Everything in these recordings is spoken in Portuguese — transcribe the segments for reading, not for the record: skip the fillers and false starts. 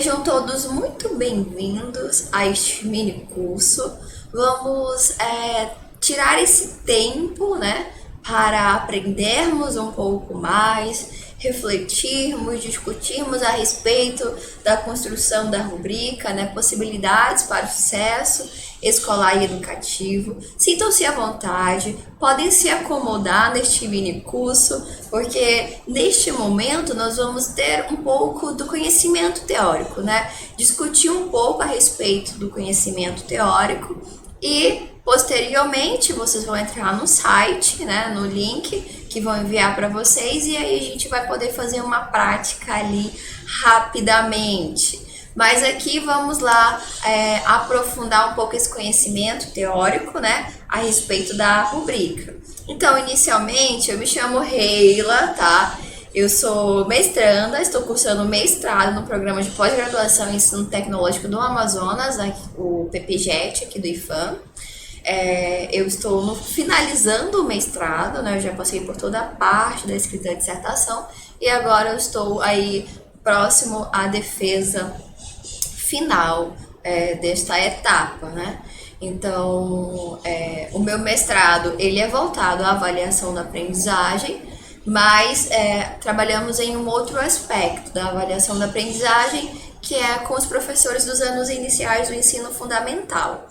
Sejam todos muito bem-vindos a este mini curso. Vamos tirar esse tempo, né, para aprendermos um pouco mais, refletirmos, discutirmos a respeito da construção da rubrica, né, possibilidades para o sucesso escolar e educativo. Sintam-se à vontade, podem se acomodar neste mini curso, porque neste momento nós vamos ter um pouco do conhecimento teórico, né? Discutir um pouco a respeito do conhecimento teórico e posteriormente vocês vão entrar no site, né, no link que vão enviar para vocês, e aí a gente vai poder fazer uma prática ali rapidamente. Mas aqui vamos lá aprofundar um pouco esse conhecimento teórico, né, a respeito da rubrica. Então, inicialmente, eu me chamo Reila, tá? Eu sou mestranda, estou cursando mestrado no programa de pós-graduação em ensino tecnológico do Amazonas, o PPGET, aqui do IFAM. Eu estou finalizando o mestrado, né? Eu já passei por toda a parte da escrita da dissertação e agora eu estou aí próximo à defesa final desta etapa, né? Então, o meu mestrado ele é voltado à avaliação da aprendizagem, mas trabalhamos em um outro aspecto da avaliação da aprendizagem, que é com os professores dos anos iniciais do ensino fundamental.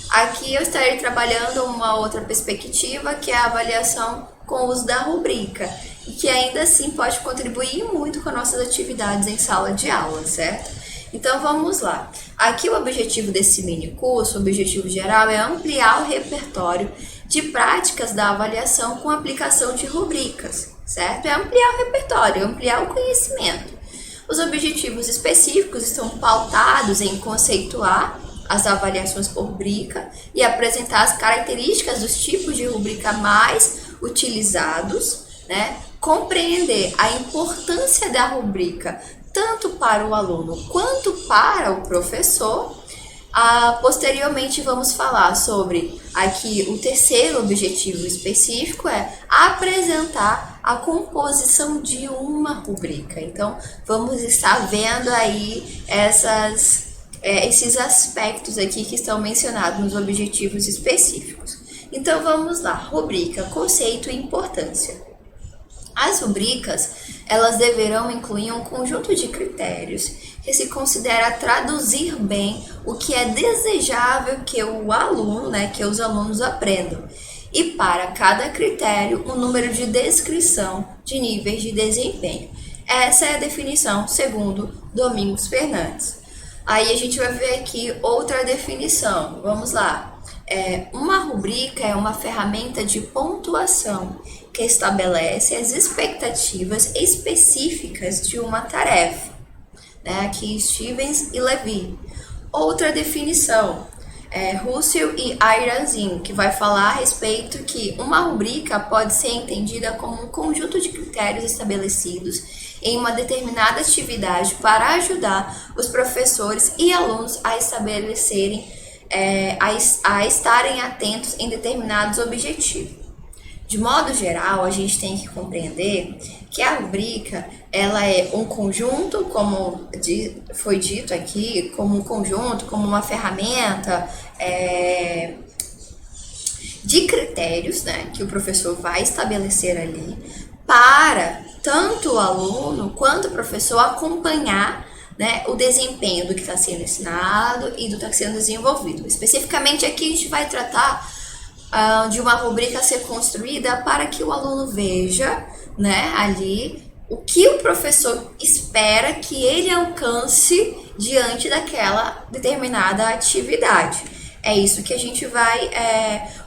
Aqui eu estarei trabalhando uma outra perspectiva, que é a avaliação com o uso da rubrica, e que ainda assim pode contribuir muito com as nossas atividades em sala de aula, certo? Então vamos lá. Aqui o objetivo desse mini curso, o objetivo geral, é ampliar o repertório de práticas da avaliação com aplicação de rubricas, certo? É ampliar o repertório, ampliar o conhecimento. Os objetivos específicos estão pautados em conceituar as avaliações por rubrica e apresentar as características dos tipos de rubrica mais utilizados, né? Compreender a importância da rubrica tanto para o aluno quanto para o professor. Posteriormente vamos falar sobre aqui o terceiro objetivo específico, apresentar a composição de uma rubrica. Então vamos estar vendo aí esses aspectos aqui que estão mencionados nos objetivos específicos. Então vamos lá, rubrica, conceito e importância. As rubricas, elas deverão incluir um conjunto de critérios que se considera traduzir bem o que é desejável que o aluno, né, que os alunos aprendam. E para cada critério, um número de descrição de níveis de desempenho. Essa é a definição segundo Domingos Fernandes. Aí a gente vai ver aqui outra definição. Vamos lá. Uma rubrica é uma ferramenta de pontuação que estabelece as expectativas específicas de uma tarefa, né? Aqui Stevens e Levy. Outra definição Russell e Iranzin, que vai falar a respeito que uma rubrica pode ser entendida como um conjunto de critérios estabelecidos em uma determinada atividade para ajudar os professores e alunos a estabelecerem, a estarem atentos em determinados objetivos. De modo geral, a gente tem que compreender que a rubrica ela é um conjunto, como foi dito aqui, como um conjunto, como uma ferramenta de critérios, né, que o professor vai estabelecer ali para tanto o aluno quanto o professor acompanhar, né, o desempenho do que está sendo ensinado e do que está sendo desenvolvido. Especificamente aqui a gente vai tratar de uma rubrica a ser construída para que o aluno veja, né, ali o que o professor espera que ele alcance diante daquela determinada atividade. É isso que a gente vai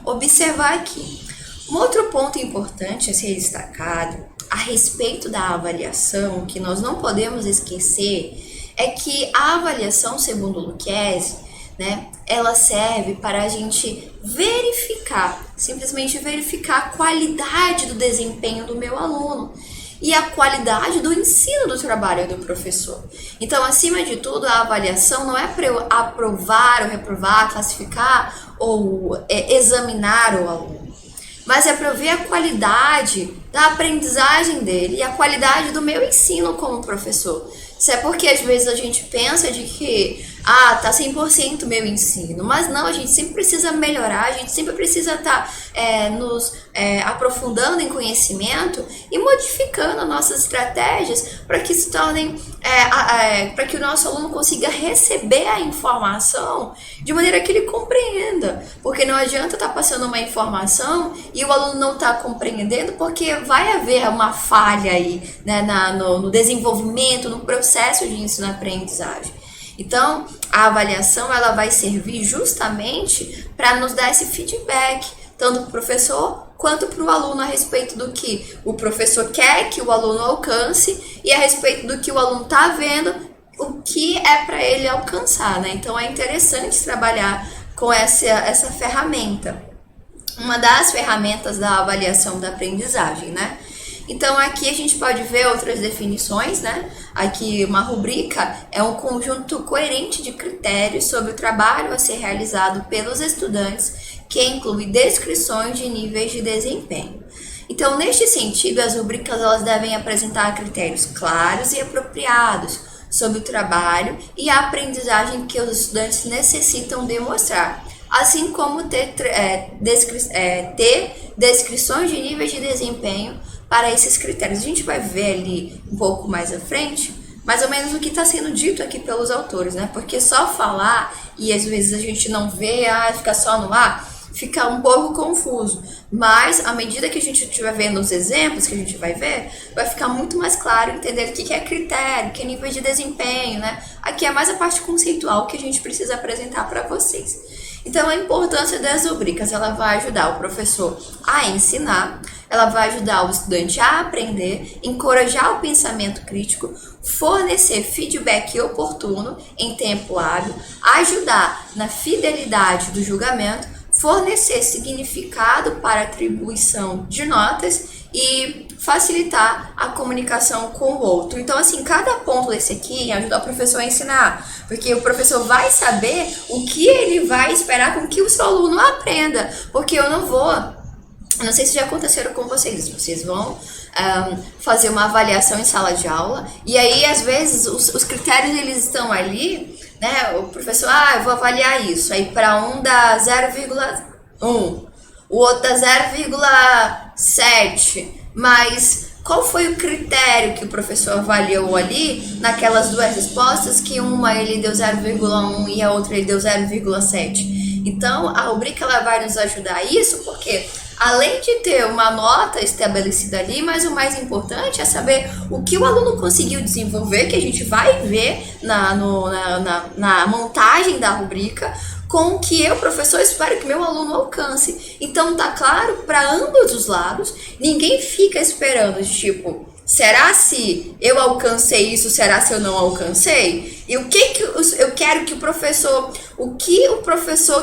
observar aqui. Um outro ponto importante a ser destacado a respeito da avaliação, que nós não podemos esquecer, é que a avaliação, segundo Lucchesi, né, ela serve para a gente simplesmente verificar a qualidade do desempenho do meu aluno e a qualidade do ensino do trabalho do professor. Então, acima de tudo, a avaliação não é para eu aprovar ou reprovar, classificar ou examinar o aluno, mas é para eu ver a qualidade da aprendizagem dele e a qualidade do meu ensino como professor. Isso é porque às vezes a gente pensa de que, tá 100% meu ensino, mas não, a gente sempre precisa melhorar, a gente sempre precisa estar nos aprofundando em conhecimento e modificando nossas estratégias para que se tornem, para que o nosso aluno consiga receber a informação de maneira que ele compreenda, porque não adianta estar passando uma informação e o aluno não está compreendendo, porque vai haver uma falha aí, né, no desenvolvimento, no processo de ensino-aprendizagem. Então, a avaliação ela vai servir justamente para nos dar esse feedback, tanto para o professor quanto para o aluno a respeito do que o professor quer que o aluno alcance e a respeito do que o aluno está vendo, o que é para ele alcançar, né? Então, é interessante trabalhar com essa ferramenta. Uma das ferramentas da avaliação da aprendizagem, né? Então, aqui a gente pode ver outras definições, né? Aqui, uma rubrica é um conjunto coerente de critérios sobre o trabalho a ser realizado pelos estudantes, que inclui descrições de níveis de desempenho. Então, neste sentido, as rubricas elas devem apresentar critérios claros e apropriados sobre o trabalho e a aprendizagem que os estudantes necessitam demonstrar, assim como ter descrições de níveis de desempenho para esses critérios. A gente vai ver ali um pouco mais à frente, mais ou menos o que está sendo dito aqui pelos autores, né? Porque só falar e às vezes a gente não vê, fica só no ar, fica um pouco confuso. Mas à medida que a gente estiver vendo os exemplos que a gente vai ver, vai ficar muito mais claro entender o que é critério, o que é nível de desempenho, né? Aqui é mais a parte conceitual que a gente precisa apresentar para vocês. Então, a importância das rubricas, ela vai ajudar o professor a ensinar, ela vai ajudar o estudante a aprender, encorajar o pensamento crítico, fornecer feedback oportuno em tempo hábil, ajudar na fidelidade do julgamento, fornecer significado para atribuição de notas e facilitar a comunicação com o outro. Então, assim, cada ponto desse aqui ajuda o professor a ensinar, porque o professor vai saber o que ele vai esperar com que o seu aluno aprenda, porque eu não sei se já aconteceram com vocês vão fazer uma avaliação em sala de aula, e aí, às vezes, os critérios, eles estão ali, né, o professor, eu vou avaliar isso, aí para um dá 0,1, o outro dá 0,7, mas qual foi o critério que o professor avaliou ali naquelas duas respostas, que uma ele deu 0,1 e a outra ele deu 0,7? Então, a rubrica ela vai nos ajudar a isso, porque além de ter uma nota estabelecida ali, mas o mais importante é saber o que o aluno conseguiu desenvolver, que a gente vai ver na montagem da rubrica, com o que eu, professor, espero que meu aluno alcance. Então, tá claro para ambos os lados, ninguém fica esperando, tipo, será se eu alcancei isso, será se eu não alcancei? E o que eu quero que o professor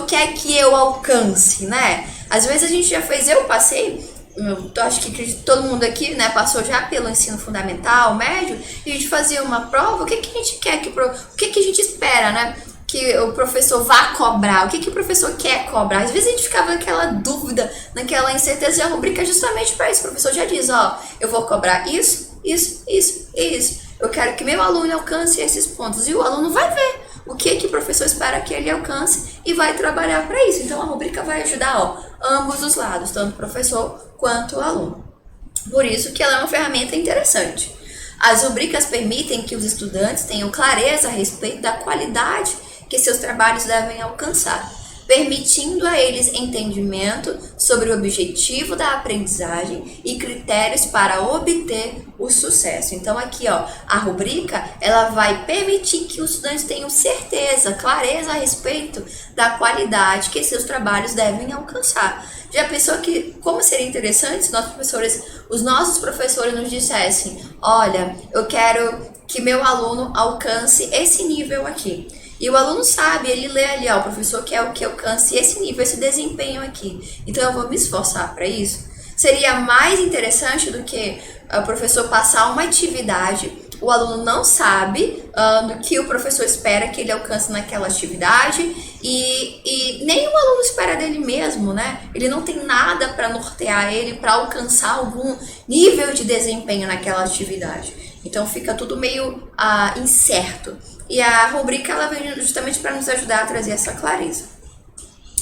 quer que eu alcance, né? Às vezes a gente já fez, eu acho que todo mundo aqui, né, passou já pelo ensino fundamental, médio, e a gente fazia uma prova, o que a gente quer, o que a gente espera, né? Que o professor vá cobrar, o que o professor quer cobrar. Às vezes a gente ficava naquela dúvida, naquela incerteza, e a rubrica é justamente para isso. O professor já diz, eu vou cobrar isso. Eu quero que meu aluno alcance esses pontos. E o aluno vai ver o que o professor espera que ele alcance e vai trabalhar para isso. Então a rubrica vai ajudar, ambos os lados, tanto o professor quanto o aluno. Por isso que ela é uma ferramenta interessante. As rubricas permitem que os estudantes tenham clareza a respeito da qualidade que seus trabalhos devem alcançar, permitindo a eles entendimento sobre o objetivo da aprendizagem e critérios para obter o sucesso. Então aqui, a rubrica, ela vai permitir que os estudantes tenham certeza, clareza a respeito da qualidade que seus trabalhos devem alcançar. Já pensou que como seria interessante se os nossos professores nos dissessem, olha, eu quero que meu aluno alcance esse nível aqui. E o aluno sabe, ele lê ali, o professor quer que alcance esse nível, esse desempenho aqui. Então eu vou me esforçar para isso. Seria mais interessante do que o professor passar uma atividade, o aluno não sabe do que o professor espera que ele alcance naquela atividade e nem o aluno espera dele mesmo, né? Ele não tem nada para nortear ele para alcançar algum nível de desempenho naquela atividade. Então fica tudo meio incerto. E a rubrica ela vem justamente para nos ajudar a trazer essa clareza.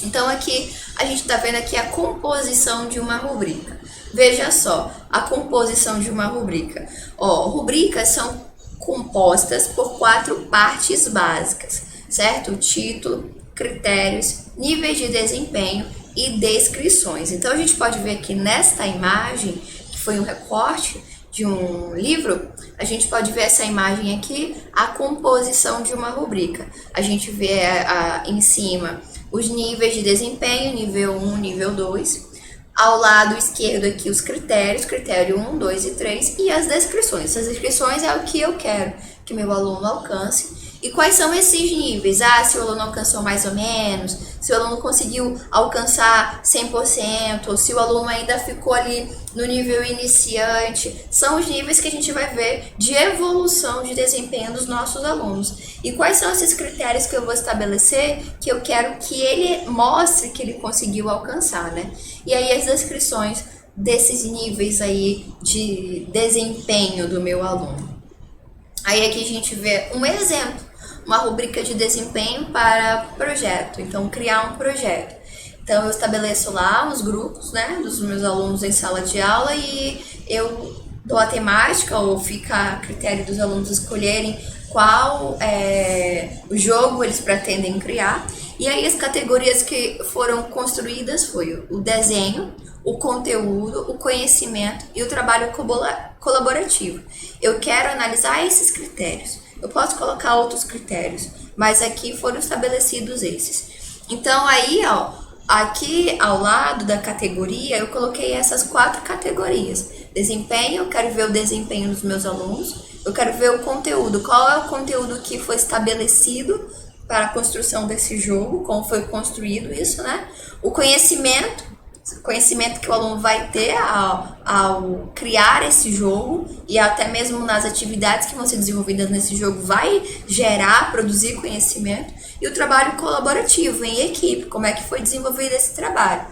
Então aqui a gente está vendo aqui a composição de uma rubrica. Veja só, a composição de uma rubrica. Rubricas são compostas por 4 partes básicas, certo? Título, critérios, níveis de desempenho e descrições. Então a gente pode ver aqui nesta imagem, que foi um recorte de um livro, a gente pode ver essa imagem aqui, a composição de uma rubrica. A gente vê em cima os níveis de desempenho, nível 1, nível 2. Ao lado esquerdo aqui os critérios, critério 1, 2 e 3, e as descrições. As descrições é o que eu quero que meu aluno alcance. E quais são esses níveis? Se o aluno alcançou mais ou menos, se o aluno conseguiu alcançar 100%, ou se o aluno ainda ficou ali no nível iniciante. São os níveis que a gente vai ver de evolução de desempenho dos nossos alunos. E quais são esses critérios que eu vou estabelecer que eu quero que ele mostre que ele conseguiu alcançar, né? E aí as descrições desses níveis aí de desempenho do meu aluno. Aí aqui a gente vê um exemplo, uma rubrica de desempenho para projeto. Então, criar um projeto. Então, eu estabeleço lá os grupos, né, dos meus alunos em sala de aula e eu dou a temática, ou fica a critério dos alunos escolherem qual o jogo eles pretendem criar. E aí as categorias que foram construídas foi o desenho, o conteúdo, o conhecimento e o trabalho colaborativo. Eu quero analisar esses critérios. Eu posso colocar outros critérios, mas aqui foram estabelecidos esses. Então aí, aqui ao lado da categoria, eu coloquei essas 4 categorias. Desempenho, eu quero ver o desempenho dos meus alunos. Eu quero ver o conteúdo. Qual é o conteúdo que foi estabelecido para a construção desse jogo? Como foi construído isso, né? O conhecimento que o aluno vai ter ao criar esse jogo e até mesmo nas atividades que vão ser desenvolvidas nesse jogo vai produzir conhecimento. E o trabalho colaborativo em equipe, como é que foi desenvolvido esse trabalho.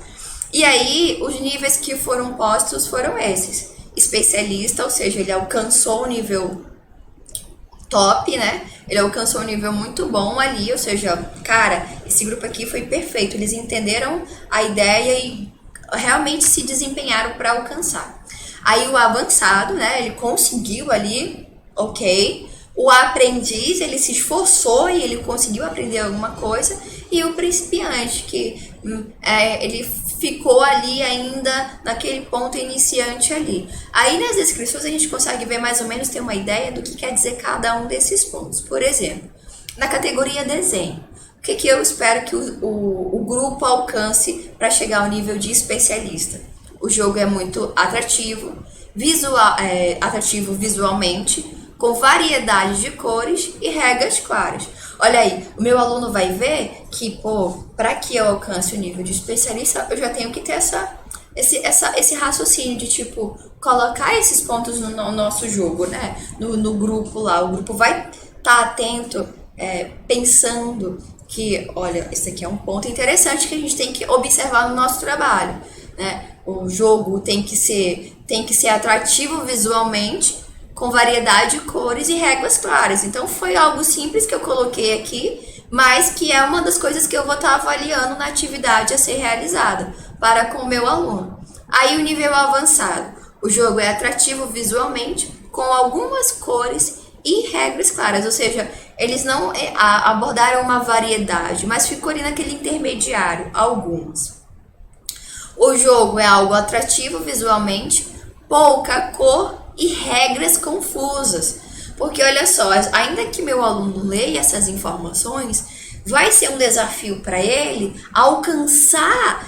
E aí, os níveis que foram postos foram esses. Especialista, ou seja, ele alcançou o nível top, né? Ele alcançou um nível muito bom ali, ou seja, cara, esse grupo aqui foi perfeito. Eles entenderam a ideia e realmente se desempenharam para alcançar. Aí o avançado, né? Ele conseguiu ali, ok. O aprendiz, ele se esforçou e ele conseguiu aprender alguma coisa. E o principiante, que ele ficou ali ainda naquele ponto iniciante ali. Aí nas descrições a gente consegue ver mais ou menos, ter uma ideia do que quer dizer cada um desses pontos. Por exemplo, na categoria desenho, o que eu espero que o grupo alcance para chegar ao nível de especialista? O jogo é muito atrativo, atrativo visualmente, com variedade de cores e regras claras. Olha aí, o meu aluno vai ver que, para que eu alcance o nível de especialista, eu já tenho que ter esse raciocínio de, tipo, colocar esses pontos no nosso jogo, né? No grupo lá. O grupo vai estar atento, pensando que, olha, esse aqui é um ponto interessante que a gente tem que observar no nosso trabalho, né? O jogo tem que ser atrativo visualmente, com variedade de cores e regras claras. Então foi algo simples que eu coloquei aqui, mas que é uma das coisas que eu vou estar avaliando na atividade a ser realizada para com o meu aluno. Aí o nível avançado. O jogo é atrativo visualmente, com algumas cores e regras claras, ou seja, eles não abordaram uma variedade, mas ficou ali naquele intermediário, algumas. O jogo é algo atrativo visualmente, pouca cor e regras confusas. Porque olha só, ainda que meu aluno leia essas informações, vai ser um desafio para ele alcançar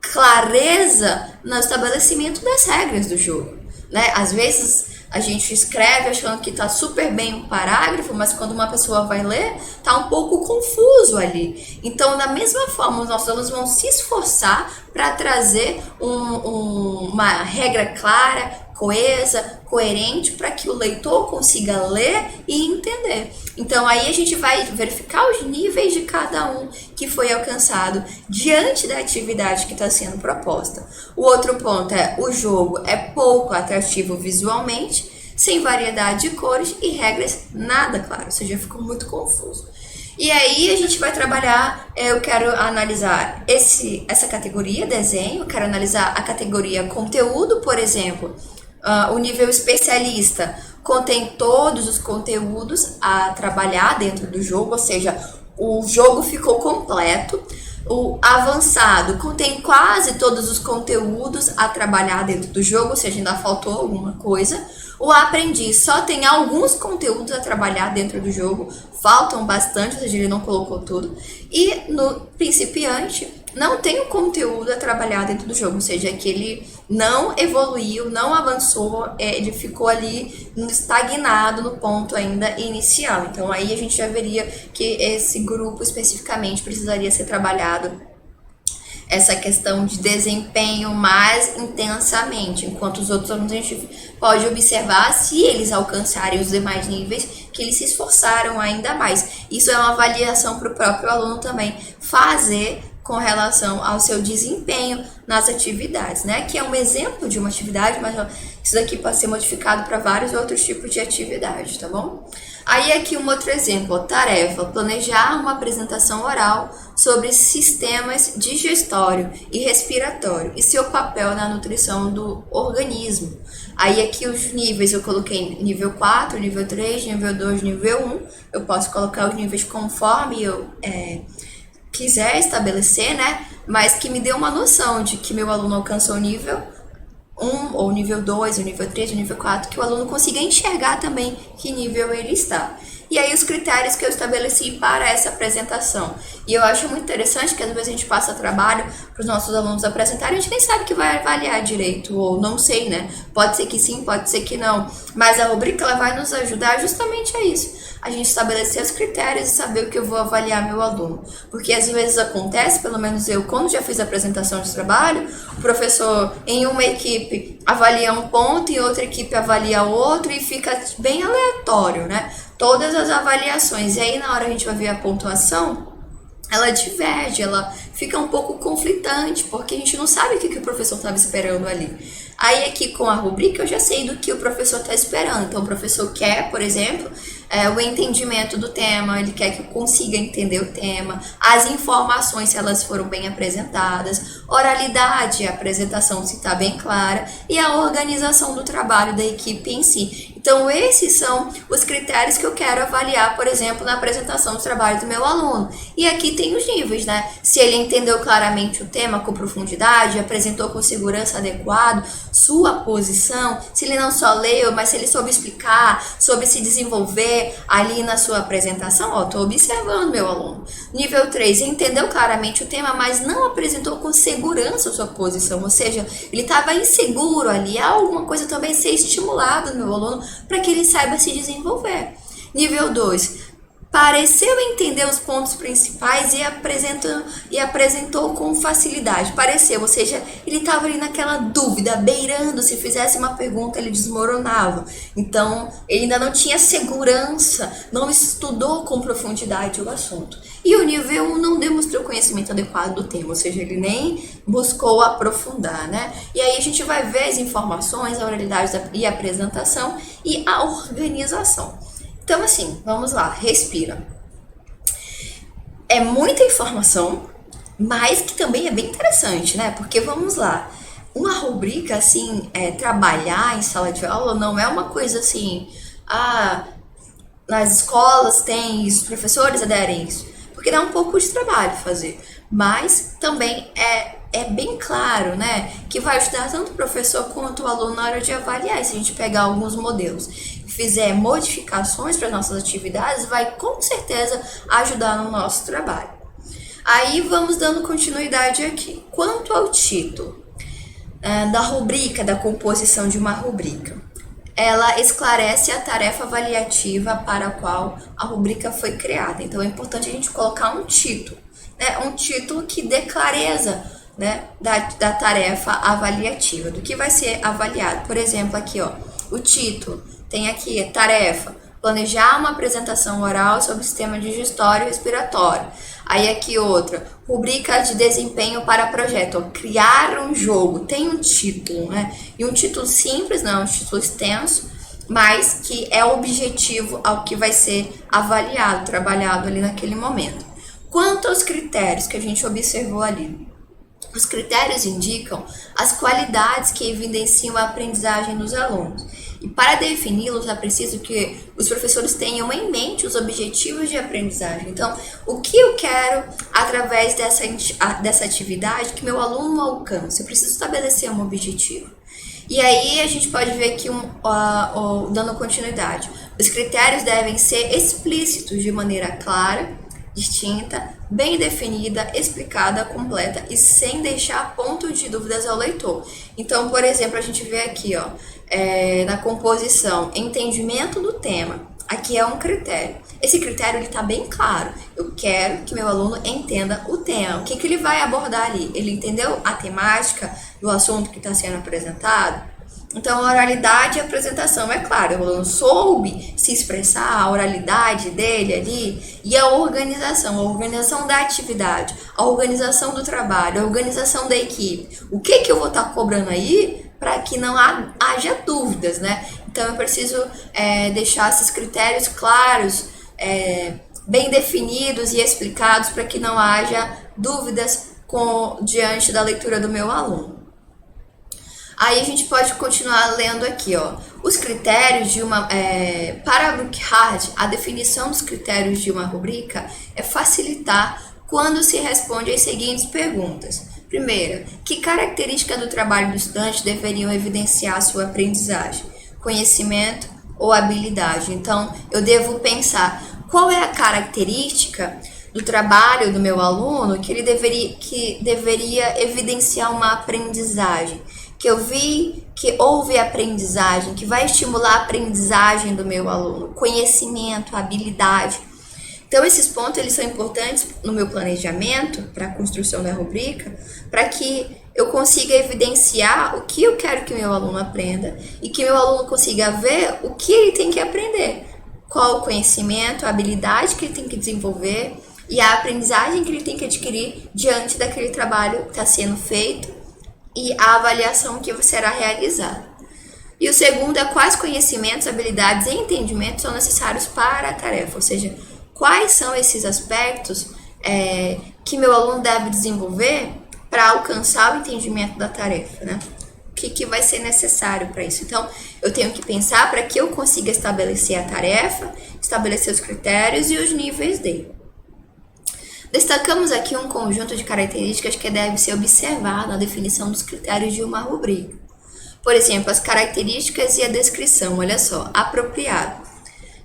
clareza no estabelecimento das regras do jogo, né? Às vezes A gente escreve achando que está super bem um parágrafo, mas quando uma pessoa vai ler, está um pouco confuso ali. Então, da mesma forma, os nossos alunos vão se esforçar para trazer uma regra clara, coesa, coerente, para que o leitor consiga ler e entender. Então, aí a gente vai verificar os níveis de cada um que foi alcançado diante da atividade que está sendo proposta. O outro ponto é: o jogo é pouco atrativo visualmente, sem variedade de cores e regras nada claras, ou seja, ficou muito confuso. E aí a gente vai trabalhar, eu quero analisar essa categoria, desenho, eu quero analisar a categoria conteúdo, por exemplo. O nível especialista contém todos os conteúdos a trabalhar dentro do jogo, ou seja, o jogo ficou completo. O avançado contém quase todos os conteúdos a trabalhar dentro do jogo, ou seja, ainda faltou alguma coisa. O aprendiz só tem alguns conteúdos a trabalhar dentro do jogo, faltam bastante, ou seja, ele não colocou tudo. E no principiante, não tem o conteúdo a trabalhar dentro do jogo, ou seja, que ele não evoluiu, não avançou, ele ficou ali estagnado no ponto ainda inicial. Então aí a gente já veria que esse grupo especificamente precisaria ser trabalhado, essa questão de desempenho mais intensamente, enquanto os outros alunos a gente pode observar, se eles alcançarem os demais níveis, que eles se esforçaram ainda mais. Isso é uma avaliação para o próprio aluno também fazer com relação ao seu desempenho nas atividades, né? Que é um exemplo de uma atividade, mas isso daqui pode ser modificado para vários outros tipos de atividades, tá bom? Aí aqui um outro exemplo, tarefa: planejar uma apresentação oral sobre sistemas digestório e respiratório e seu papel na nutrição do organismo. Aí aqui os níveis eu coloquei nível 4, nível 3, nível 2, nível 1. Eu posso colocar os níveis conforme eu quiser estabelecer, né? Mas que me dê uma noção de que meu aluno alcançou o nível 1, ou nível 2, ou nível 3, ou nível 4, que o aluno consiga enxergar também que nível ele está. E aí os critérios que eu estabeleci para essa apresentação. E eu acho muito interessante que às vezes a gente passa trabalho para os nossos alunos apresentarem, a gente nem sabe que vai avaliar direito, ou não sei, né? Pode ser que sim, pode ser que não. Mas a rubrica ela vai nos ajudar justamente a isso. A gente estabelecer os critérios e saber o que eu vou avaliar meu aluno. Porque às vezes acontece, pelo menos eu, quando já fiz a apresentação de trabalho, o professor em uma equipe avalia um ponto, em outra equipe avalia outro e fica bem aleatório, né? Todas as avaliações. E aí na hora a gente vai ver a pontuação, ela diverge, ela fica um pouco conflitante, porque a gente não sabe o que o professor estava esperando ali. Aí aqui com a rubrica eu já sei do que o professor está esperando. Então o professor quer, por exemplo, o entendimento do tema, ele quer que eu consiga entender o tema, as informações se elas foram bem apresentadas, oralidade, a apresentação se está bem clara e a organização do trabalho da equipe em si. Então esses são os critérios que eu quero avaliar, por exemplo, na apresentação do trabalho do meu aluno. E aqui tem os níveis, né? Se ele entendeu claramente o tema com profundidade, apresentou com segurança adequado sua posição, se ele não só leu, mas se ele soube explicar, soube se desenvolver ali na sua apresentação, ó, tô observando meu aluno. Nível 3, entendeu claramente o tema, mas não apresentou com segurança a sua posição, ou seja, ele estava inseguro ali, há alguma coisa também ser estimulado no meu aluno para que ele saiba se desenvolver. Nível 2, pareceu entender os pontos principais e apresentou com facilidade. Pareceu, ou seja, ele estava ali naquela dúvida, beirando, se fizesse uma pergunta ele desmoronava. Então, ele ainda não tinha segurança, não estudou com profundidade o assunto. E o nível 1 não demonstrou conhecimento adequado do tema, ou seja, ele nem buscou aprofundar, né? E aí a gente vai ver as informações, a oralidade e a apresentação e a organização. Então, assim, vamos lá, respira. É muita informação, mas que também é bem interessante, né? Porque, vamos lá, uma rubrica, assim, trabalhar em sala de aula não é uma coisa assim, nas escolas tem isso, os professores aderem isso, porque dá um pouco de trabalho fazer, mas também é bem claro, né, que vai ajudar tanto o professor quanto o aluno na hora de avaliar. E se a gente pegar alguns modelos e fizer modificações para nossas atividades, vai com certeza ajudar no nosso trabalho. Aí vamos dando continuidade aqui. Quanto ao título da rubrica, da composição de uma rubrica, ela esclarece a tarefa avaliativa para a qual a rubrica foi criada. Então é importante a gente colocar um título, né? Um título que dê clareza, né, da tarefa avaliativa, do que vai ser avaliado. Por exemplo, aqui, ó, o título tem aqui tarefa: planejar uma apresentação oral sobre o sistema digestório e respiratório. Aí aqui outra, rubrica de desempenho para projeto, ó, criar um jogo. Tem um título, né? E um título simples, não, um título extenso, mas que é objetivo ao que vai ser avaliado, trabalhado ali naquele momento. Quanto aos critérios que a gente observou ali, os critérios indicam as qualidades que evidenciam a aprendizagem dos alunos. E para defini-los, é preciso que os professores tenham em mente os objetivos de aprendizagem. Então, o que eu quero através dessa atividade que meu aluno alcance? Eu preciso estabelecer um objetivo. E aí a gente pode ver aqui, dando continuidade, os critérios devem ser explícitos de maneira clara, distinta, bem definida, explicada, completa e sem deixar ponto de dúvidas ao leitor. Então, por exemplo, a gente vê aqui, ó, na composição, entendimento do tema. Aqui é um critério. Esse critério está bem claro. Eu quero que meu aluno entenda o tema. O que ele vai abordar ali? Ele entendeu a temática do assunto que está sendo apresentado? Então, a oralidade e a apresentação, é claro, o aluno soube se expressar, a oralidade dele ali, e a organização da atividade, a organização do trabalho, a organização da equipe. O que eu vou estar cobrando aí para que não haja dúvidas, né? Então, eu preciso deixar esses critérios claros, bem definidos e explicados para que não haja dúvidas diante da leitura do meu aluno. Aí a gente pode continuar lendo aqui, ó. Os critérios de uma... para Brookhart, a definição dos critérios de uma rubrica é facilitar quando se responde às seguintes perguntas. Primeira, que característica do trabalho do estudante deveriam evidenciar a sua aprendizagem? Conhecimento ou habilidade? Então, eu devo pensar qual é a característica do trabalho do meu aluno que deveria evidenciar uma aprendizagem. Que eu vi que houve aprendizagem, que vai estimular a aprendizagem do meu aluno, conhecimento, habilidade. Então, esses pontos eles são importantes no meu planejamento para a construção da rubrica, para que eu consiga evidenciar o que eu quero que meu aluno aprenda e que meu aluno consiga ver o que ele tem que aprender, qual o conhecimento, a habilidade que ele tem que desenvolver e a aprendizagem que ele tem que adquirir diante daquele trabalho que está sendo feito e a avaliação que será realizada. E o segundo é quais conhecimentos, habilidades e entendimentos são necessários para a tarefa, ou seja, quais são esses aspectos que meu aluno deve desenvolver para alcançar o entendimento da tarefa, né? O que vai ser necessário para isso? Então, eu tenho que pensar para que eu consiga estabelecer a tarefa, estabelecer os critérios e os níveis dele. Destacamos aqui um conjunto de características que deve ser observado na definição dos critérios de uma rubrica. Por exemplo, as características e a descrição, olha só, apropriado.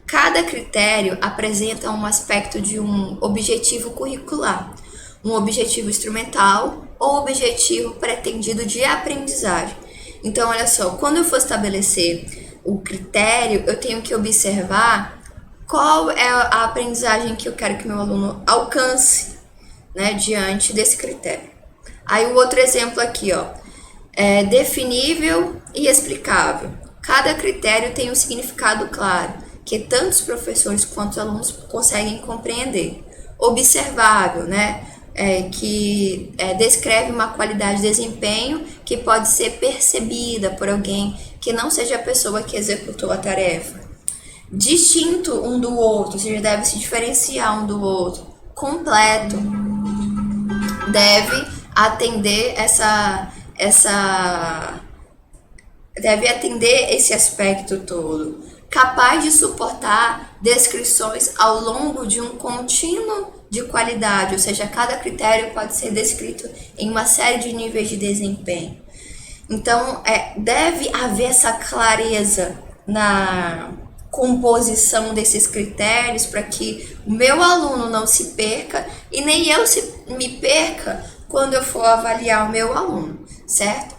Cada critério apresenta um aspecto de um objetivo curricular, um objetivo instrumental ou objetivo pretendido de aprendizagem. Então, olha só, quando eu for estabelecer o critério, eu tenho que observar qual é a aprendizagem que eu quero que meu aluno alcance, né, diante desse critério. Aí o outro exemplo aqui, ó, é definível e explicável. Cada critério tem um significado claro, que tanto os professores quanto os alunos conseguem compreender. Observável, né, que descreve uma qualidade de desempenho que pode ser percebida por alguém que não seja a pessoa que executou a tarefa. Distinto um do outro, ou seja, deve se diferenciar um do outro. Completo, deve atender deve atender esse aspecto todo. Capaz de suportar descrições ao longo de um contínuo de qualidade, ou seja, cada critério pode ser descrito em uma série de níveis de desempenho. Então, deve haver essa clareza na composição desses critérios para que o meu aluno não se perca e nem eu me perca quando eu for avaliar o meu aluno, certo?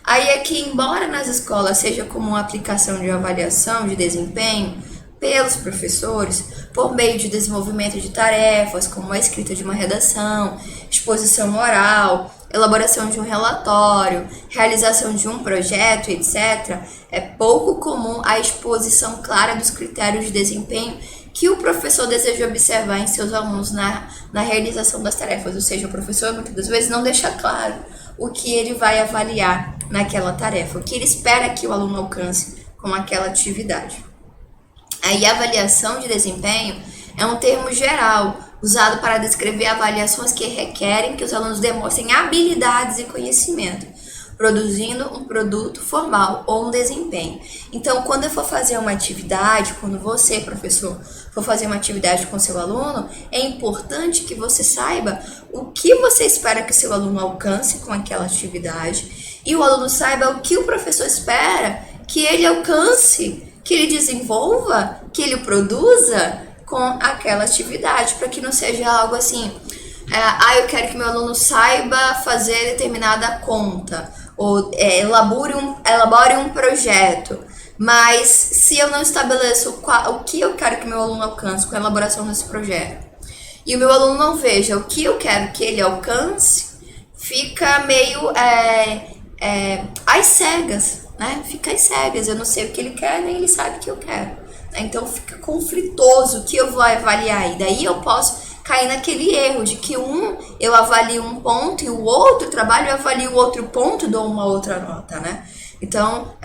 Aí aqui, embora nas escolas seja como uma aplicação de avaliação de desempenho pelos professores, por meio de desenvolvimento de tarefas, como a escrita de uma redação, exposição oral, elaboração de um relatório, realização de um projeto, etc., é pouco comum a exposição clara dos critérios de desempenho que o professor deseja observar em seus alunos na realização das tarefas. Ou seja, o professor muitas das vezes não deixa claro o que ele vai avaliar naquela tarefa, o que ele espera que o aluno alcance com aquela atividade. Aí, a avaliação de desempenho é um termo geral usado para descrever avaliações que requerem que os alunos demonstrem habilidades e conhecimento, produzindo um produto formal ou um desempenho. Então, quando eu for fazer uma atividade, quando você, professor, for fazer uma atividade com seu aluno, é importante que você saiba o que você espera que seu aluno alcance com aquela atividade e o aluno saiba o que o professor espera que ele alcance, que ele desenvolva, que ele produza com aquela atividade, para que não seja algo assim, eu quero que meu aluno saiba fazer determinada conta, ou elabore um projeto, mas se eu não estabeleço o que eu quero que meu aluno alcance com a elaboração desse projeto, e o meu aluno não veja o que eu quero que ele alcance, fica meio às cegas, né? Fica às cegas, eu não sei o que ele quer, nem ele sabe o que eu quero. Então fica conflitoso o que eu vou avaliar, e daí eu posso cair naquele erro de que eu avalio um ponto e o outro trabalho eu avalio outro ponto e dou uma outra nota, né? Então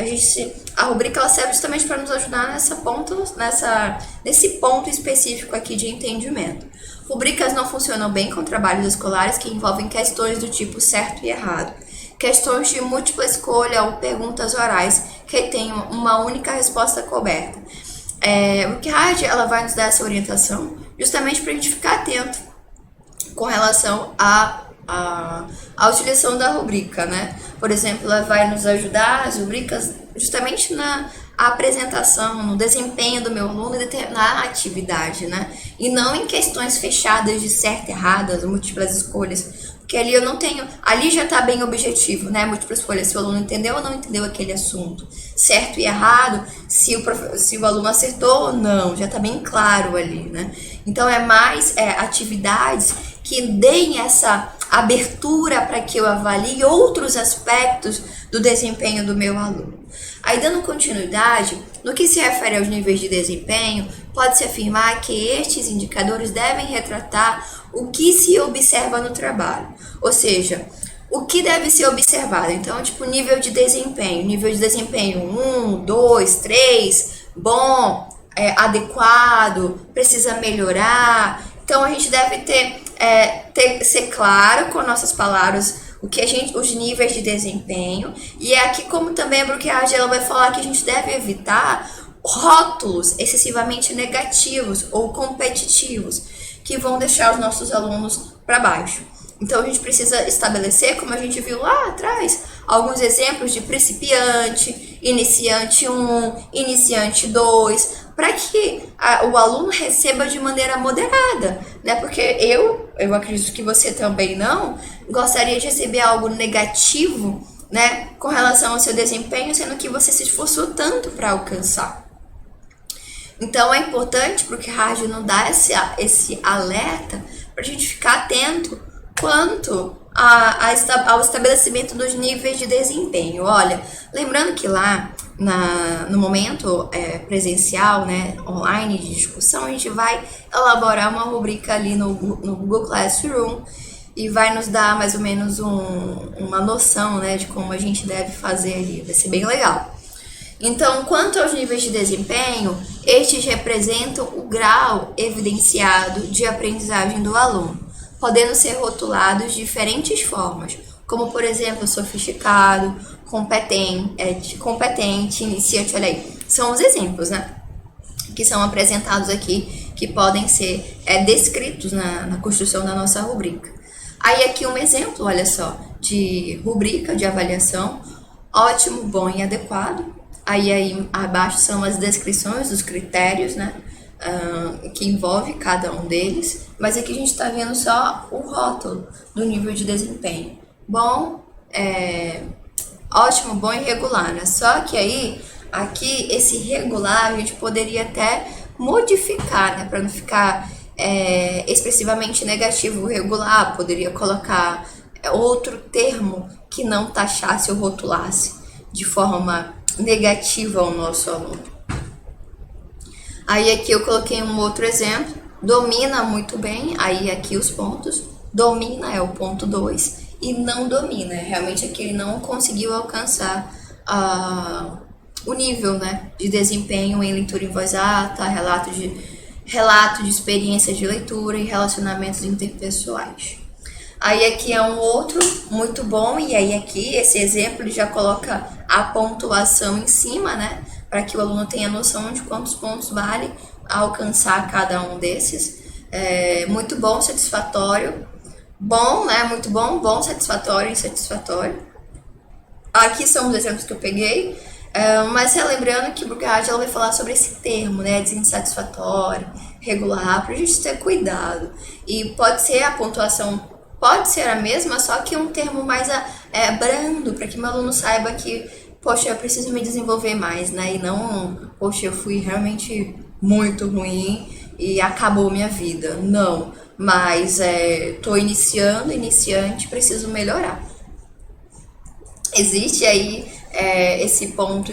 a rubrica ela serve justamente para nos ajudar nesse ponto específico aqui de entendimento. Rubricas não funcionam bem com trabalhos escolares que envolvem questões do tipo certo e errado, questões de múltipla escolha ou perguntas orais que têm uma única resposta coberta. O CAD ela vai nos dar essa orientação justamente para a gente ficar atento com relação à utilização da rubrica, né? Por exemplo, ela vai nos ajudar, as rubricas, justamente na apresentação, no desempenho do meu aluno na atividade, né? E não em questões fechadas de certo e errado, múltiplas escolhas, porque ali eu não tenho, ali já está bem objetivo, né? Múltipla escolha, se o aluno entendeu ou não entendeu aquele assunto, certo e errado, se o aluno acertou ou não, já está bem claro ali, né? Então é mais atividades que deem essa abertura para que eu avalie outros aspectos do desempenho do meu aluno. Aí, dando continuidade, no que se refere aos níveis de desempenho, pode-se afirmar que estes indicadores devem retratar o que se observa no trabalho, ou seja, o que deve ser observado. Então, tipo, nível de desempenho 1, 2, 3, bom, adequado, precisa melhorar. Então, a gente deve ser claro com nossas palavras os níveis de desempenho, e aqui, como também a Brookhaus ela vai falar que a gente deve evitar rótulos excessivamente negativos ou competitivos que vão deixar os nossos alunos para baixo. Então a gente precisa estabelecer, como a gente viu lá atrás, alguns exemplos de principiante, iniciante 1, iniciante 2, para que o aluno receba de maneira moderada, né? Porque eu acredito que você também não gostaria de receber algo negativo, né, com relação ao seu desempenho, sendo que você se esforçou tanto para alcançar. Então é importante porque a rádio não dá esse alerta para a gente ficar atento quanto ao estabelecimento dos níveis de desempenho. Olha, lembrando que lá no momento presencial, né, online de discussão, a gente vai elaborar uma rubrica ali no Google Classroom e vai nos dar mais ou menos uma noção, né, de como a gente deve fazer ali. Vai ser bem legal. Então, quanto aos níveis de desempenho, estes representam o grau evidenciado de aprendizagem do aluno, podendo ser rotulados de diferentes formas, como, por exemplo, sofisticado, competente, iniciante, olha aí. São os exemplos, né, que são apresentados aqui, que podem ser descritos na construção da nossa rubrica. Aí aqui um exemplo, olha só, de rubrica de avaliação, ótimo, bom e adequado. Aí abaixo são as descrições dos critérios, né, que envolve cada um deles. Mas aqui a gente está vendo só o rótulo do nível de desempenho. Bom, ótimo, bom e regular, né? Só que aí, aqui, esse regular, a gente poderia até modificar, né? Para não ficar expressivamente negativo. O regular poderia colocar outro termo que não taxasse ou rotulasse de forma negativa ao nosso aluno. Aí aqui eu coloquei um outro exemplo, domina muito bem, aí aqui os pontos, domina é o ponto 2 e não domina, realmente aqui ele não conseguiu alcançar o nível, né, de desempenho em leitura em voz alta, relato de experiência de leitura e relacionamentos interpessoais. Aí aqui é um outro muito bom, e aí aqui esse exemplo ele já coloca a pontuação em cima, né? Para que o aluno tenha noção de quantos pontos vale alcançar cada um desses. Muito bom, satisfatório. Bom, né? Muito bom, bom, satisfatório, insatisfatório. Aqui são os exemplos que eu peguei. Mas relembrando que o Burkhardt ela vai falar sobre esse termo, né, de insatisfatório, regular, para a gente ter cuidado. E pode ser a pontuação, pode ser a mesma, só que um termo mais brando, para que meu aluno saiba que, poxa, eu preciso me desenvolver mais, né, e não, poxa, eu fui realmente muito ruim e acabou minha vida. Não, mas tô iniciante, preciso melhorar. Existe aí esse ponto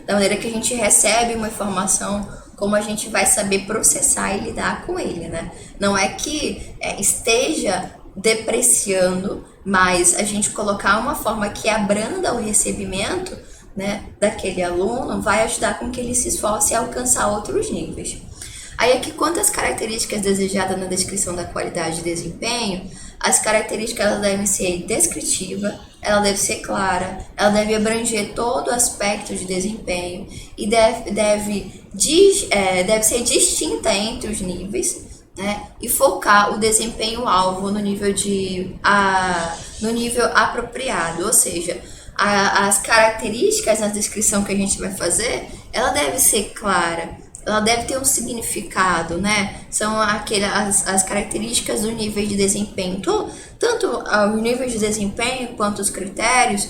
da maneira que a gente recebe uma informação, como a gente vai saber processar e lidar com ele, né? Não é que esteja depreciando, mas a gente colocar uma forma que abranda o recebimento, né, daquele aluno vai ajudar com que ele se esforce a alcançar outros níveis. Aí aqui, quanto às características desejadas na descrição da qualidade de desempenho, as características elas devem ser descritiva, ela deve ser clara, ela deve abranger todo o aspecto de desempenho e deve ser distinta entre os níveis, né? E focar o desempenho-alvo no nível apropriado, ou seja, as características na descrição que a gente vai fazer, ela deve ser clara, ela deve ter um significado, né? São as características do nível de desempenho, tanto o nível de desempenho quanto os critérios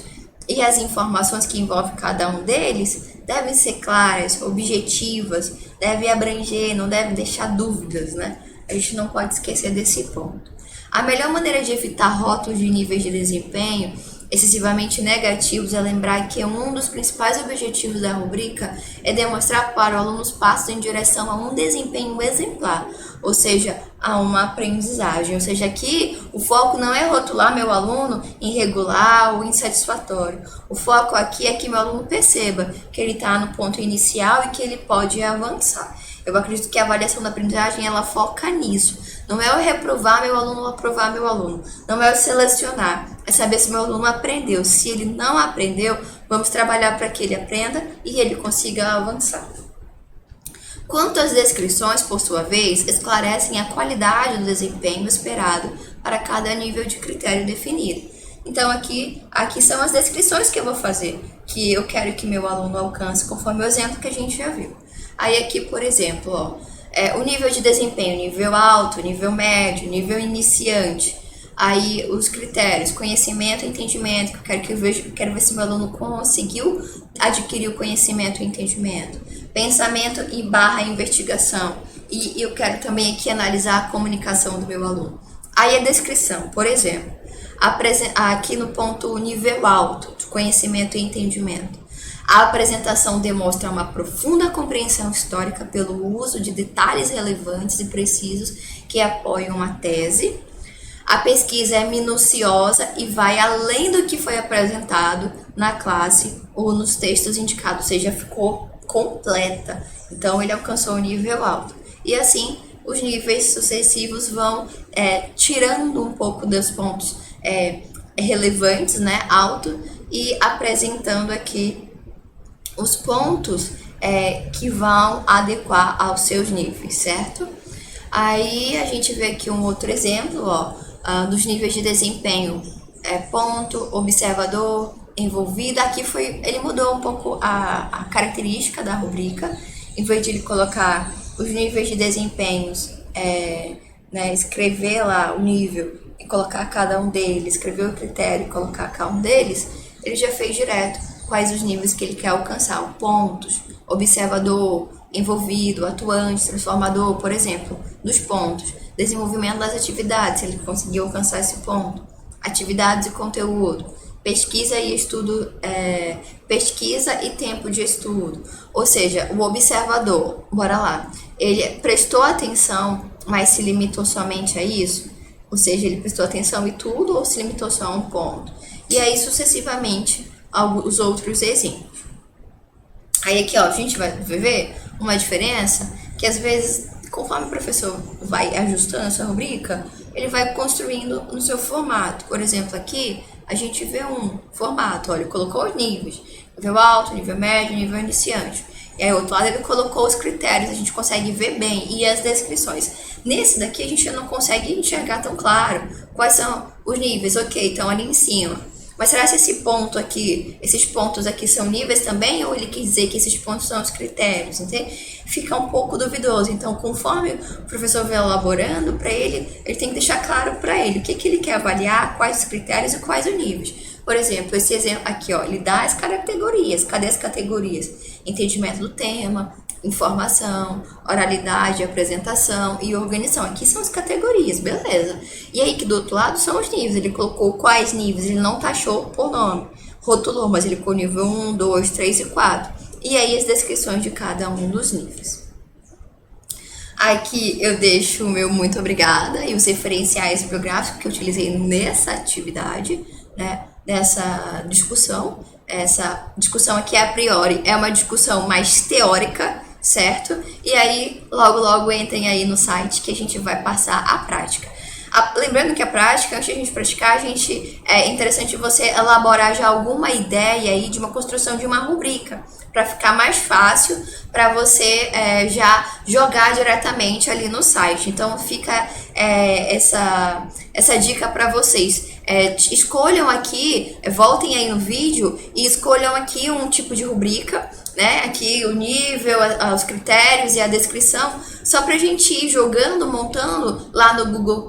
e as informações que envolvem cada um deles devem ser claras, objetivas, devem abranger, não devem deixar dúvidas, né? A gente não pode esquecer desse ponto. A melhor maneira de evitar rótulos de níveis de desempenho excessivamente negativos é lembrar que um dos principais objetivos da rubrica é demonstrar para o aluno os passos em direção a um desempenho exemplar, ou seja, a uma aprendizagem. Ou seja, aqui o foco não é rotular meu aluno irregular ou insatisfatório. O foco aqui é que meu aluno perceba que ele está no ponto inicial e que ele pode avançar. Eu acredito que a avaliação da aprendizagem ela foca nisso. Não é eu reprovar meu aluno ou aprovar meu aluno. Não é eu selecionar. É saber se meu aluno aprendeu. Se ele não aprendeu, vamos trabalhar para que ele aprenda e ele consiga avançar. Quanto às descrições, por sua vez, esclarecem a qualidade do desempenho esperado para cada nível de critério definido. Então, aqui são as descrições que eu vou fazer, que eu quero que meu aluno alcance, conforme o exemplo que a gente já viu. Aí aqui, por exemplo, o nível de desempenho, nível alto, nível médio, nível iniciante. Aí os critérios, conhecimento e entendimento, que eu quero ver se meu aluno conseguiu adquirir o conhecimento e entendimento. Pensamento e / investigação. E eu quero também aqui analisar a comunicação do meu aluno. Aí a descrição, por exemplo, aqui no ponto nível alto, de conhecimento e entendimento. A apresentação demonstra uma profunda compreensão histórica pelo uso de detalhes relevantes e precisos que apoiam uma tese. A pesquisa é minuciosa e vai além do que foi apresentado na classe ou nos textos indicados, ou seja, ficou completa. Então, ele alcançou o nível alto. E assim, os níveis sucessivos vão tirando um pouco dos pontos relevantes, né, alto, e apresentando aqui os pontos que vão adequar aos seus níveis, certo? Aí a gente vê aqui um outro exemplo, dos níveis de desempenho, ponto, observador, envolvido. Aqui ele mudou um pouco a característica da rubrica, em vez de ele colocar os níveis de desempenhos, né, escrever lá o nível e colocar cada um deles, escrever o critério e colocar cada um deles. ele já fez direto quais os níveis que ele quer alcançar, pontos, observador, envolvido, atuante, transformador, por exemplo, dos pontos, desenvolvimento das atividades, se ele conseguiu alcançar esse ponto, atividades e conteúdo, pesquisa e estudo, pesquisa e tempo de estudo, ou seja, o observador, bora lá, ele prestou atenção, mas se limitou somente a isso, ou seja, ele prestou atenção em tudo ou se limitou só a um ponto, e aí sucessivamente os outros exemplos. Aí aqui, ó, a gente vai ver uma diferença que às vezes, conforme o professor vai ajustando a sua rubrica, ele vai construindo no seu formato. Por exemplo, aqui a gente vê um formato, olha, ele colocou os níveis, nível alto, nível médio, nível iniciante. E aí, outro lado, ele colocou os critérios, a gente consegue ver bem, e as descrições. Nesse daqui, a gente não consegue enxergar tão claro quais são os níveis. Ok, estão ali em cima. Mas será que esse ponto aqui, esses pontos aqui são níveis também? Ou ele quis dizer que esses pontos são os critérios? Entende? Fica um pouco duvidoso. Então, conforme o professor vai elaborando para ele tem que deixar claro para ele o que ele quer avaliar, quais os critérios e quais os níveis. Por exemplo, esse exemplo aqui, ó, ele dá as categorias. Cadê as categorias? Entendimento do tema, informação, oralidade, apresentação e organização. Aqui são as categorias, beleza. E aí que do outro lado são os níveis. Ele colocou quais níveis, ele não taxou por nome, rotulou, mas ele colocou nível 1, 2, 3 e 4. E aí as descrições de cada um dos níveis. Aqui eu deixo o meu muito obrigada e os referenciais bibliográficos que eu utilizei nessa atividade, né, nessa discussão. Essa discussão aqui, a priori, é uma discussão mais teórica, certo? E aí, logo entrem aí no site que a gente vai passar a prática. Lembrando que a prática, antes de a gente praticar, é interessante você elaborar já alguma ideia aí de uma construção de uma rubrica, para ficar mais fácil para você já jogar diretamente ali no site. Então fica essa dica para vocês. Escolham aqui, voltem aí no vídeo e escolham aqui um tipo de rubrica, né? Aqui o nível, os critérios e a descrição, só pra gente ir jogando, montando lá no Google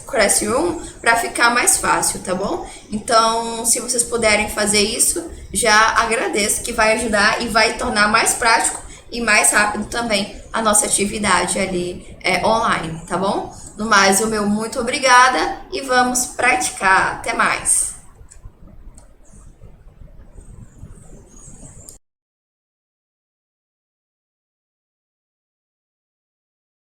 Classroom para ficar mais fácil, tá bom? Então, se vocês puderem fazer isso, já agradeço, que vai ajudar e vai tornar mais prático e mais rápido também a nossa atividade ali online, tá bom? No mais, o meu muito obrigada e vamos praticar. Até mais!